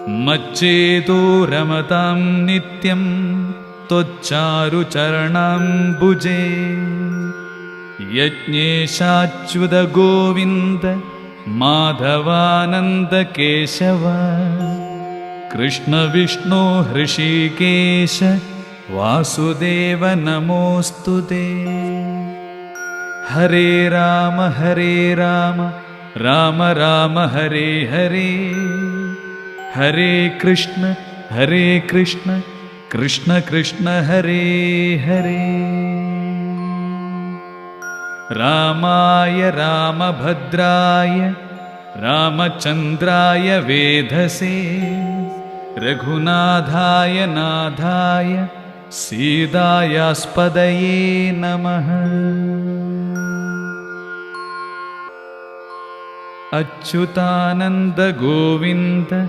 मच्चेतो रमतां नित्यं त्वच्चारुचरणाम्बुजे यज्ञेशाच्युत गोविन्द माधवानन्द केशव कृष्ण विष्णु हृषीकेश वासुदेव नमोऽस्तुते। हरे राम राम राम हरे हरे हरे कृष्ण कृष्ण कृष्ण हरे हरे। रामाय रामभद्राय रामचन्द्राय वेधसे रघुनाथाय नाथाय सीतायास्पदये नमः। अच्युतानन्द गोविन्द